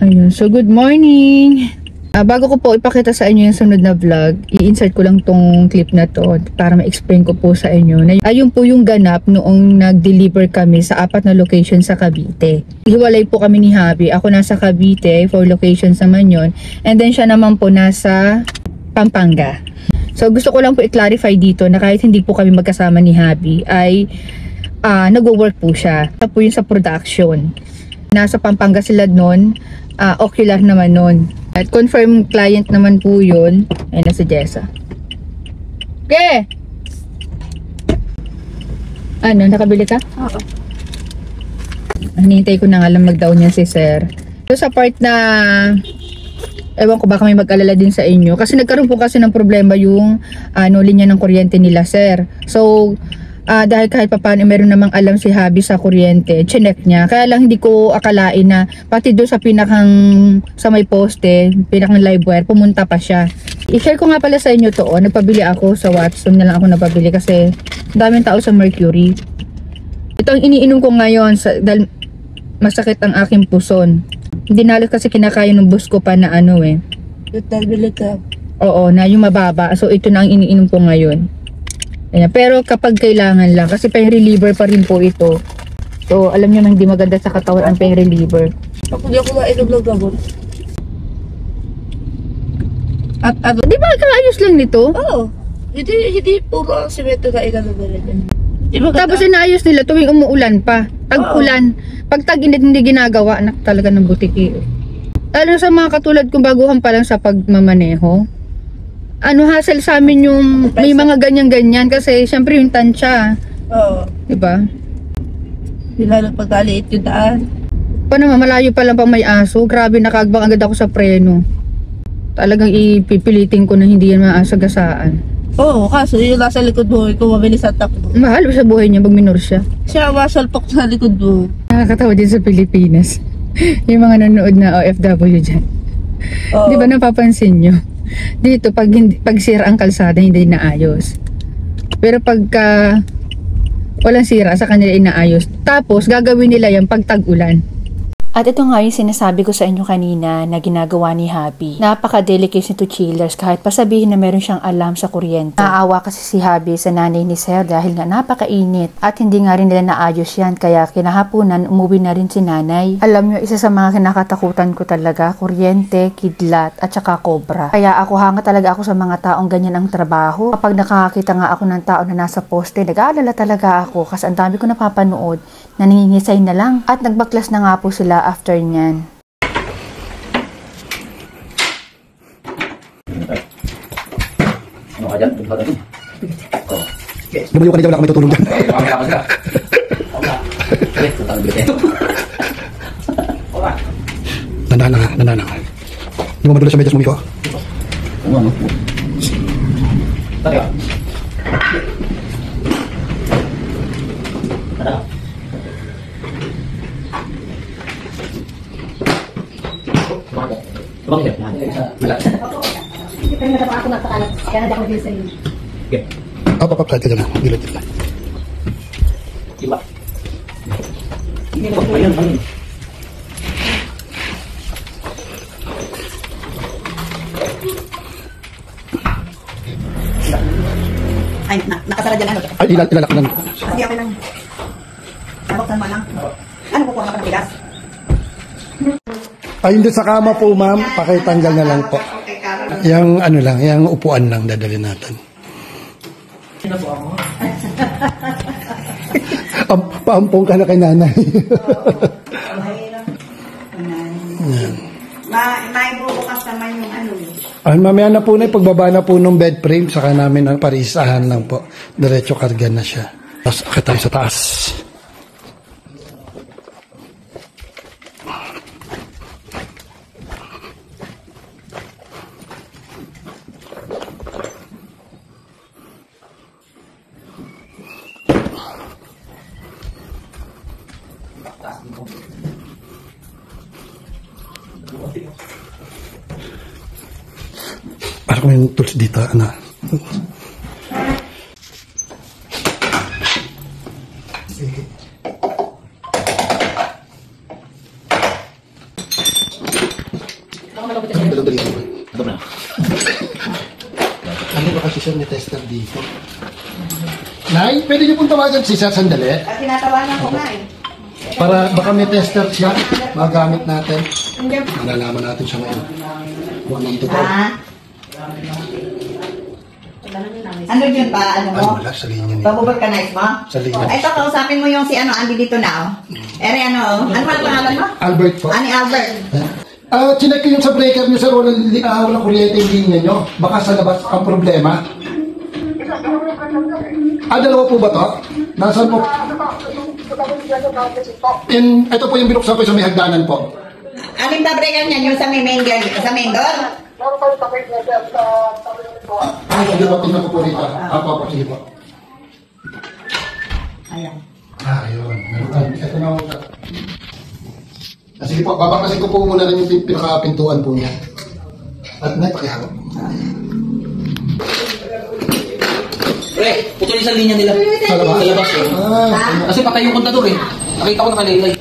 Ayun, so good morning! Bago ko po ipakita sa inyo yung sunod na vlog, i-insert ko lang tong clip na to para ma-explain ko po sa inyo na ayun po yung ganap noong nag-deliver kami sa 4 na location sa Cavite. Hiwalay po kami ni Habi. Ako nasa Cavite, 4 locations naman yun. And then siya naman po nasa Pampanga. So gusto ko lang po i-clarify dito na kahit hindi po kami magkasama ni Habi ay nag-work po siya. Ito po yung sa production. Nasa Pampanga sila nun, ocular naman nun. At confirm client naman po yun. Ayun na si Jessa. Okay! Ano, nakabili ka? Oo. Hinihintay ko na nga lang mag-down yan si Sir. So sa part na ewan ko baka may mag-alala din sa inyo kasi nagkaroon po kasi ng problema yung linya ng kuryente nila, Sir. So dahil kahit papaano meron namang alam si Habi sa kuryente, chinek niya. Kaya lang hindi ko akalain na pati doon sa sa may poste, pinakang live wire, pumunta pa siya. I-share ko nga pala sa inyo to. Nagpabili ako sa Watson na lang ako nababili kasi daming tao sa Mercury. Ito ang iniinom ko ngayon dahil masakit ang aking puson. Hindi na kasi kinakaya ng bus ko pa na Nagtabili ka. Oo, na yung mababa. So ito na ang iniinom ko ngayon. Ayan. Pero kapag kailangan lang, kasi pain reliever pa rin po ito. So, alam niyo na hindi maganda sa katawan ang pain reliever. Ako di ako mainom ng gamot. At ano? Di ba kaayos lang nito? Oo. Hindi puro ang simento na inano nila dyan. Tapos inaayos nila tuwing umuulan pa. Tag-ulan. Pag tag-init hindi ginagawa, anak talaga ng butiki. Lalo sa mga katulad kong baguhan pa lang sa pagmamaneho. Hassle sa amin yung may mga ganyan-ganyan kasi syempre yung tansya. Oo. Diba? Lalo pagkaliit yung daan. Paano malayo pa lang pang may aso. Grabe, nakagbang agad ako sa preno. Talagang ipipilitin ko na hindi yan maasagasaan. Oo, kaso yung nasa likod mo, ikaw mabilis at takbo. Mahal sa buhay niya pag minor siya. Siya masalpok sa likod mo. Nakakatawa din sa Pilipinas. Yung mga nanonood na OFW dyan. Oo. Di ba napapansin nyo? Dito pag sira ang kalsada hindi naayos. Pero pagka walang sira sa kanila inaayos. Tapos gagawin nila yan pag tag-ulan. At ito nga yung sinasabi ko sa inyo kanina na ginagawa ni Habi. Napaka-delicate nito chillers kahit pasabihin na meron siyang alarm sa kuryente. Naawa kasi si Habi sa nanay ni Sir dahil nga napakainit at hindi nga rin nila naayos yan kaya kinahaponan umuwi na rin si nanay. Alam nyo, isa sa mga kinakatakutan ko talaga, kuryente, kidlat at saka cobra. Kaya ako hanga talaga ako sa mga taong ganyan ang trabaho. Kapag nakakita nga ako ng tao na nasa poste, nag-aalala talaga ako kasi ang dami ko napapanood na nangingisay na lang at nagbaklas na nga po sila after nyan. Ano ka dyan? Tumpa ka dyan. Lumayo ka na dyan, wala ka may tutulong dyan. Pamaya ka siya. Tuntang bilit ito. Nanana ka. Hindi mo madulas sa medyas mo, Miko. Ano? Tayo. Ano? Bakit? Wala. Hindi pa rin ako napakalat. Kaya hindi ako din sa inyo. Okay. Up, kahit ka dyan na. Gilid dyan na. Diba? Ayun. Ay, nakasara dyan ano? Ay, ilalak lang. Hindi ako lang. Nabuksan mo lang. Ano kukuha ka ng bigas? Ay, hindi sa kama po, ma'am. Pakitanggal na lang po. Yung ano lang, yung upuan lang dadalhin natin. Paampong ka na kay nanay. May bubukas naman yung ano. Ay, mamaya na po na, pagbaba na po ng bed frame, saka namin ang parisahan lang po. Diretso karga na siya. Tapos akit tayo sa taas. Para ko yung tools dito, ano. Sige. Dali-dali mo. Ito na. Ano ba kasi siya may tester dito? Nay, pwede niyo pong tawagan si Sir sandali? At tinatawanan ko nga eh. Para baka may tester siya, magamit natin. Malalaman natin siya ngayon. Kung ano ito po. Ha? Ano yun pa? Ano mo? Ay, wala sa linya niya. Pag-vulcanize mo? Sa linya. Ito, kausapin mo yung si ano, Andy dito na, oh. Ere, ano, ano ba ang pangalan mo? Albert po. Ani Albert. Chinek ko yung sa breaker niyo, sir. Walang kuryente yung linya niyo. Baka sa labas ang problema. Dalawa po ba to? Nasaan po? Ito po yung binuksan ko sa may hagdanan po. Alin ba breaker niyan? Yung sa may main door? Sa main door? Ay, dalawa tingnan ko po rito. Po, sige po. Ayan. Ayun. Ito na ako. Sige po, babakasin ko po muna rin yung pinakapintuan po niya. At na, pakihawak. Pre, putol yung isang linya nila. Sa labas? Sa labas eh. Ah, Kasi patay yung kontador eh. Nakita ko nakalaylay.